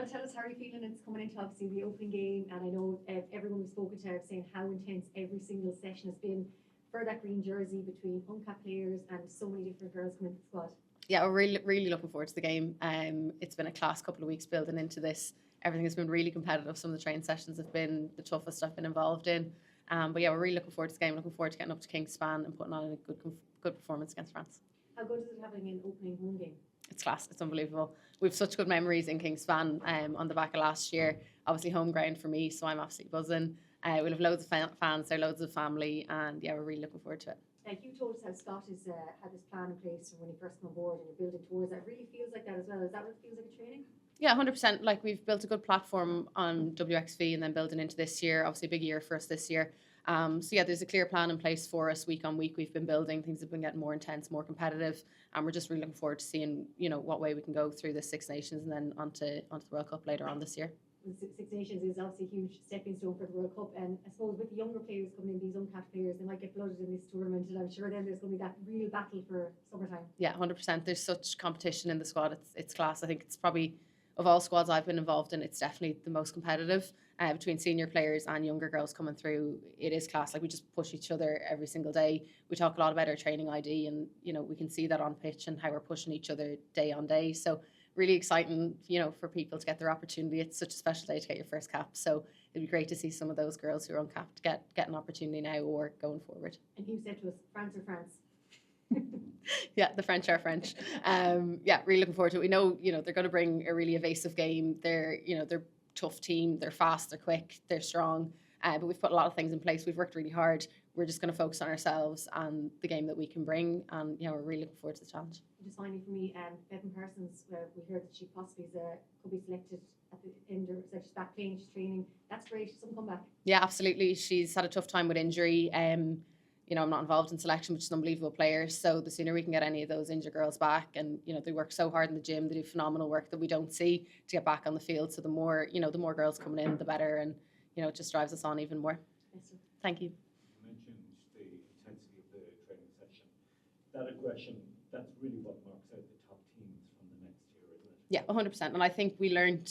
tell us how are you feeling? It's coming into obviously the opening game, and I know everyone we've spoken to saying how intense every single session has been for that green jersey between uncapped players and so many different girls coming into the squad. Yeah, we're really looking forward to the game. It's been a class couple of weeks building into this. Everything has been really competitive. Some of the training sessions have been the toughest I've been involved in. But yeah, we're really looking forward to the game. Looking forward to getting up to Kingspan and putting on a good performance against France. How good is it having an opening home game? It's class. It's unbelievable. We have such good memories in Kingspan on the back of last year. Obviously home ground for me, so I'm absolutely buzzing. We'll have loads of fans there, loads of family, and yeah, we're really looking forward to it. You told us how Scott has had this plan in place from when he first came on board, and you're building towards that. It really feels like that as well. Is that what it feels like in training? Yeah, 100%. Like, we've built a good platform on WXV and then building into this year. Obviously a big year for us this year. So yeah, there's a clear plan in place for us week on week. We've been building, things have been getting more intense, more competitive, and we're just really looking forward to seeing, what way we can go through the Six Nations and then onto the World Cup later on this year. The Six Nations is obviously a huge stepping stone for the World Cup, and I suppose with the younger players coming in, these uncapped players, they might get flooded in this tournament, and I'm sure then there's going to be that real battle for summertime. Yeah, 100%. There's such competition in the squad. It's class. I think it's probably, of all squads I've been involved in, it's definitely the most competitive. Between senior players and younger girls coming through, it is class. Like, we just push each other every single day. We talk a lot about our training ID, and we can see that on pitch and how we're pushing each other day on day. So really exciting, for people to get their opportunity. It's such a special day to get your first cap. So it'd be great to see some of those girls who are uncapped get an opportunity now or going forward. And you said to us, France or France? Yeah, the French are French. Yeah, really looking forward to it. We know, they're going to bring a really evasive game. They're tough team. They're fast, they're quick, they're strong. But we've put a lot of things in place. We've worked really hard. We're just going to focus on ourselves and the game that we can bring. And we're really looking forward to the challenge. Just finally for me, Bevan Parsons, we heard that she possibly could be selected at the end, or she's back playing, she's training. That's great. Some comeback. Yeah, absolutely. She's had a tough time with injury. I'm not involved in selection, which is an unbelievable player. So the sooner we can get any of those injured girls back, and they work so hard in the gym, they do phenomenal work that we don't see to get back on the field. So the more girls coming in, the better, and it just drives us on even more. Yes, sir. Thank you. You mentioned the intensity of the training session. That aggression, that's really what marks out the top teams from the next year, isn't it? Yeah, 100%. And I think we learned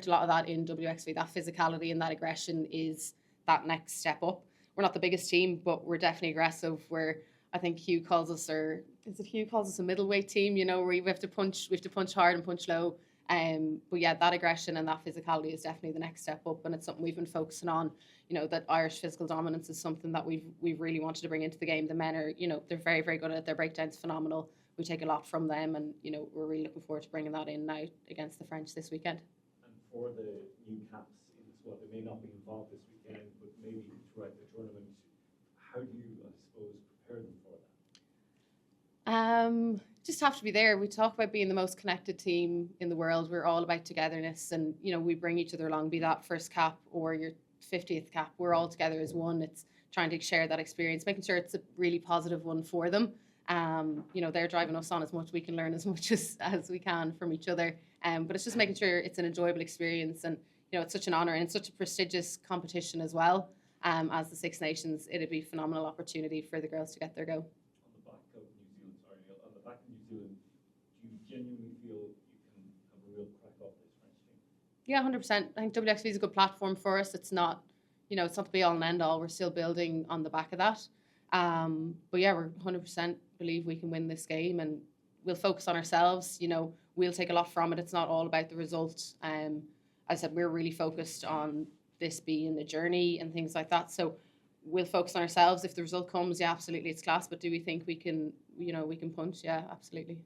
a lot of that in WXV. That physicality and that aggression is that next step up. We're not the biggest team, but we're definitely aggressive. I think Hugh calls us a middleweight team, where we have to punch hard and punch low. But yeah, that aggression and that physicality is definitely the next step up, and it's something we've been focusing on. That Irish physical dominance is something that we've really wanted to bring into the game. The men are, they're very, very good at it. Their breakdown's phenomenal. We take a lot from them, and we're really looking forward to bringing that in now against the French this weekend. And for the new caps in the squad, they may not be involved this weekend, but maybe throughout the tournament, how do you, I suppose, prepare them for that? Just have to be there. We talk about being the most connected team in the world. We're all about togetherness, and we bring each other along, be that first cap or your 50th cap. We're all together as one. It's trying to share that experience, making sure it's a really positive one for them. They're driving us on as much. We can learn as much as we can from each other. But it's just making sure it's an enjoyable experience, and it's such an honour, and it's such a prestigious competition as well. As the Six Nations, it'd be a phenomenal opportunity for the girls to get their go. On the back of New Zealand, do you genuinely feel you can have a real crack off this French team? Yeah, 100%. I think WXV is a good platform for us. It's not, it's not the be all and end all. We're still building on the back of that. But yeah, we're 100% believe we can win this game, and we'll focus on ourselves. We'll take a lot from it. It's not all about the result. As I said, we're really focused on this being a journey and things like that. So we'll focus on ourselves. If the result comes, yeah, absolutely, it's class. But do we think we can, we can punch? Yeah, absolutely.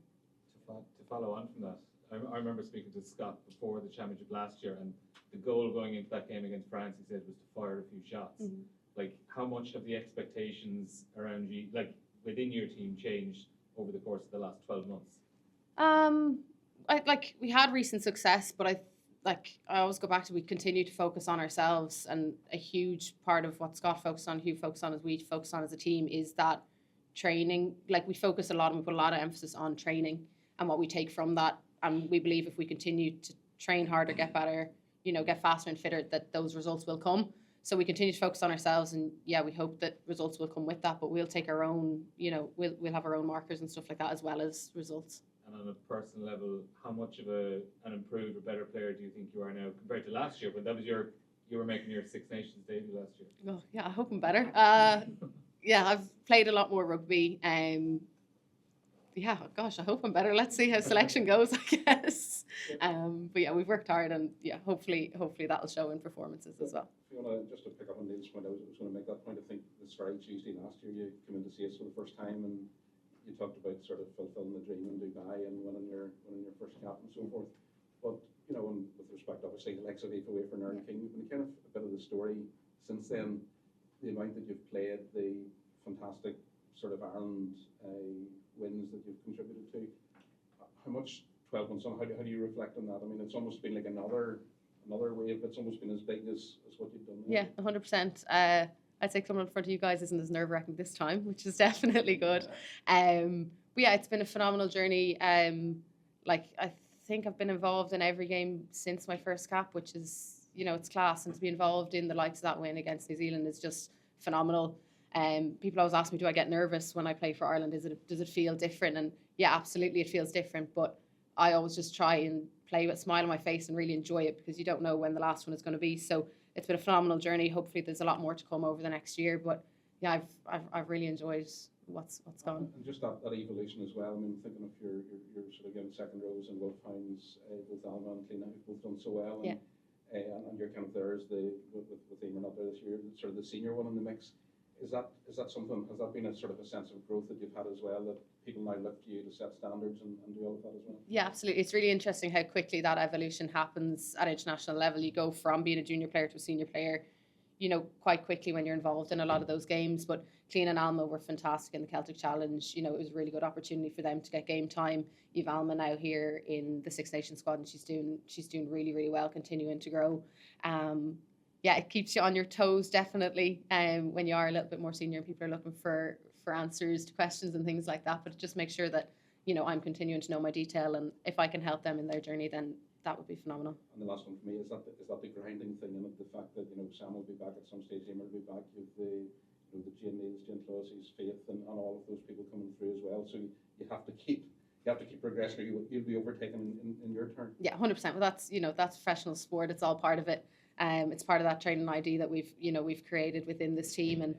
To follow on from that, I remember speaking to Scott before the championship last year, and the goal going into that game against France, he said, was to fire a few shots. Mm-hmm. Like, how much have the expectations around you, like within your team, changed over the course of the last 12 months? We had recent success, but I always go back to, we continue to focus on ourselves, and a huge part of what Scott focused on, Hugh focused on, as we focus on as a team, is that training. Like, we focus a lot and we put a lot of emphasis on training and what we take from that, and we believe if we continue to train harder, get better, get faster and fitter, that those results will come. So we continue to focus on ourselves, and yeah, we hope that results will come with that, but we'll take our own, we'll have our own markers and stuff like that as well as results. and on a personal level, how much of an improved or better player do you think you are now compared to last year? When that was you were making your Six Nations debut last year. Oh, yeah, I hope I'm better. Yeah, I've played a lot more rugby. Yeah, gosh, I hope I'm better. Let's see how selection goes, I guess. But yeah, we've worked hard, and yeah, hopefully that'll show in performances as well. Fiona, just to pick up on Neil's point, I was going to make that point. I think this very Tuesday last year you came in to see us for the first time, and you talked about sort of fulfilling the dream in Dubai and winning your first cap and so forth. But you know, and with respect, obviously, the likes of Aoife Wafer and Aaron King, and kind of a bit of the story since then, the amount that you've played, the fantastic sort of Ireland wins that you've contributed to. How much 12 months on? How do you reflect on that? I mean, it's almost been like another wave. It's almost been as big as what you've done. Yeah, 100%. I'd say coming in front of you guys isn't as nerve-wracking this time, which is definitely good. But yeah, it's been a phenomenal journey. Like I think I've been involved in every game since my first cap, which is, you know, it's class. And to be involved in the likes of that win against New Zealand is just phenomenal. People always ask me, do I get nervous when I play for Ireland? Does it feel different? And yeah, absolutely, it feels different. But I always just try and play with a smile on my face and really enjoy it, because you don't know when the last one is going to be. So it's been a phenomenal journey. Hopefully, there's a lot more to come over the next year. But yeah, I've really enjoyed what's gone. And just that evolution as well. I mean, thinking of your sort of young second rows and Wolfhounds, both Alma and Cliona, who've both done so well. And, yeah. And you're kind of there as with Emer not there this year, sort of the senior one in the mix. Is that something? Has that been a sort of a sense of growth that you've had as well? That people now look to you to set standards and do all of that as well? Yeah, absolutely. It's really interesting how quickly that evolution happens at international level. You go from being a junior player to a senior player, you know, quite quickly when you're involved in a lot of those games. But Cliona and Alma were fantastic in the Celtic Challenge. You know, it was a really good opportunity for them to get game time. You've Alma now here in the Six Nations squad, and she's doing really, really well, continuing to grow. Yeah, it keeps you on your toes, definitely, when you are a little bit more senior and people are looking for answers to questions and things like that. But just make sure that, you know, I'm continuing to know my detail, and if I can help them in their journey, then that would be phenomenal. And the last one for me is that the grinding thing, and the fact that, you know, Sam will be back at some stage, Emer will be back, you've the Jane Neils, Jane Closey's, Faith, and all of those people coming through as well. So you have to keep progressing, or you'll be overtaken in your turn. Yeah, 100%. Well, that's professional sport. It's all part of it. It's part of that training ID that we've created within this team, and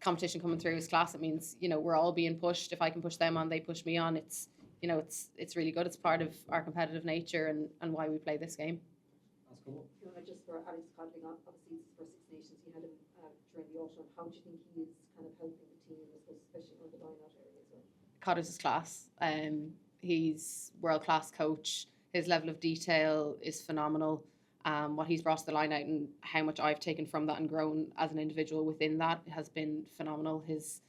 competition coming through is class. It means, you know, we're all being pushed. If I can push them on, they push me on. It's, you know, it's really good. It's part of our competitive nature and why we play this game. That's cool. Fiona, just for Alex Codling, obviously for Six Nations, you had him during the autumn. How do you think he is kind of helping the team, especially on the line-out area as well? Cotters is class. He's world-class coach. His level of detail is phenomenal. What he's brought to the line out and how much I've taken from that and grown as an individual within that has been phenomenal. He's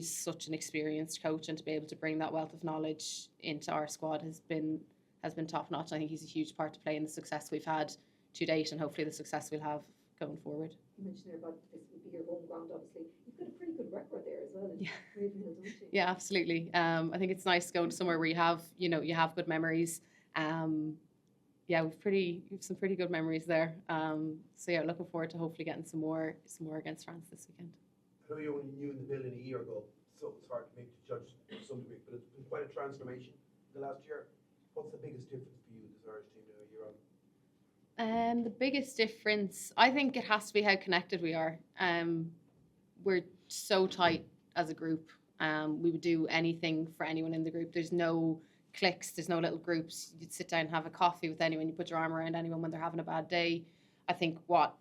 such an experienced coach, and to be able to bring that wealth of knowledge into our squad has been top notch. I think he's a huge part to play in the success we've had to date, and hopefully the success we'll have going forward. You mentioned there about this would be your home ground, obviously. You've got a pretty good record there as well. Yeah. Ravenhill, don't you? Yeah, absolutely. I think it's nice going to somewhere where you have good memories. We've some pretty good memories there. Looking forward to hopefully getting some more against France this weekend. I know you only knew in the building a year ago, so it's hard to maybe judge to some degree, but it's been quite a transformation in the last year. What's the biggest difference for you, this Irish team now a year on? The biggest difference, I think it has to be how connected we are. We're so tight as a group. We would do anything for anyone in the group. There's no cliques, there's no little groups. You'd sit down and have a coffee with anyone, you put your arm around anyone when they're having a bad day. I think what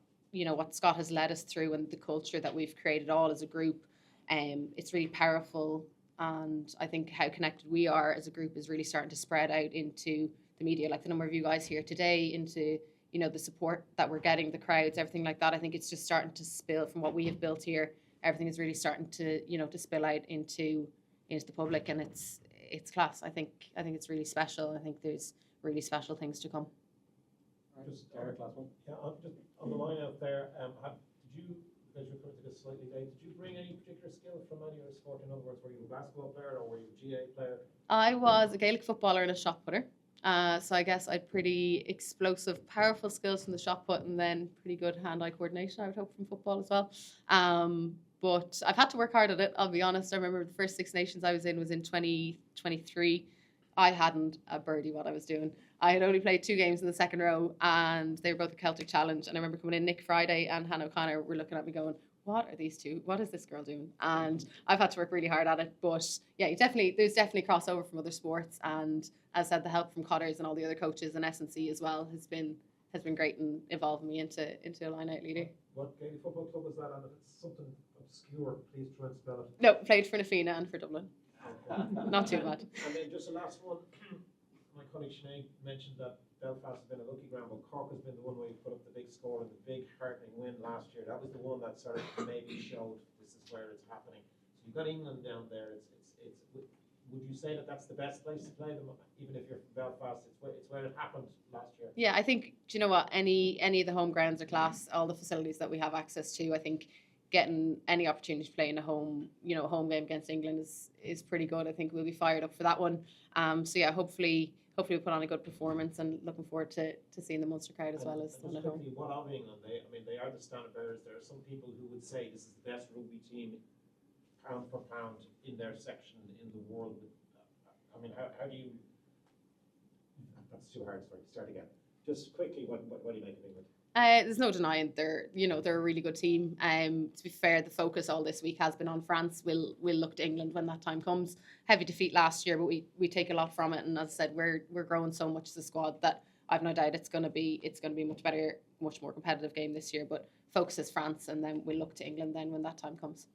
Scott has led us through and the culture that we've created all as a group, it's really powerful. And I think how connected we are as a group is really starting to spread out into the media, like the number of you guys here today, into the support that we're getting, the crowds, everything like that. I think it's just starting to spill from what we have built here. Everything is really starting to to spill out into the public, and it's class. I think it's really special. I think there's really special things to come. Just Derek, last one. Yeah, just on the line out there, did you, because you're coming to this slightly late, did you bring any particular skill from any other sport? In other words, were you a basketball player or were you a GA player? I was a Gaelic footballer and a shot putter. So I guess I had pretty explosive, powerful skills from the shot put, and then pretty good hand-eye coordination, I would hope, from football as well. But I've had to work hard at it, I'll be honest. I remember the first Six Nations I was in 2023. I hadn't a birdie what I was doing. I had only played 2 games in the second row, and they were both the Celtic Challenge. And I remember coming in Nick Friday and Hannah O'Connor were looking at me going, what are these two? What is this girl doing? And I've had to work really hard at it. But yeah, there's definitely crossover from other sports. And as I said, the help from Cotters and all the other coaches and S&C as well has been great in evolving me into a line-out leader. What Gaelic football club was that? And if it's something obscure, please try and spell it. No, played for Nafina and for Dublin. Not too bad. And then just the last one, my colleague Sinead mentioned that Belfast has been a lucky ground, but Cork has been the one where you put up the big score and the big heartening win last year. That was the one that sort of maybe showed this is where it's happening. So you've got England down there. Would you say that that's the best place to play them, even if you're from Belfast? It's where it happened last year. Yeah, I think, do you know what? Any of the home grounds are class. All the facilities that we have access to, I think getting any opportunity to play in a home game against England is pretty good. I think we'll be fired up for that one. So yeah, hopefully we'll put on a good performance, and looking forward to seeing the Munster crowd as well as the one at home. What of England? They are the standard bearers. There are some people who would say this is the best rugby team, pound for pound, in their section in the world. I mean, how do you? That's too hard. Sorry, start again. Just quickly, what do you make of England? There's no denying they're a really good team. To be fair, the focus all this week has been on France. We'll look to England when that time comes. Heavy defeat last year, but we take a lot from it. And as I said, we're growing so much as a squad that I've no doubt it's going to be much better, much more competitive game this year. But focus is France, and then we'll look to England then when that time comes.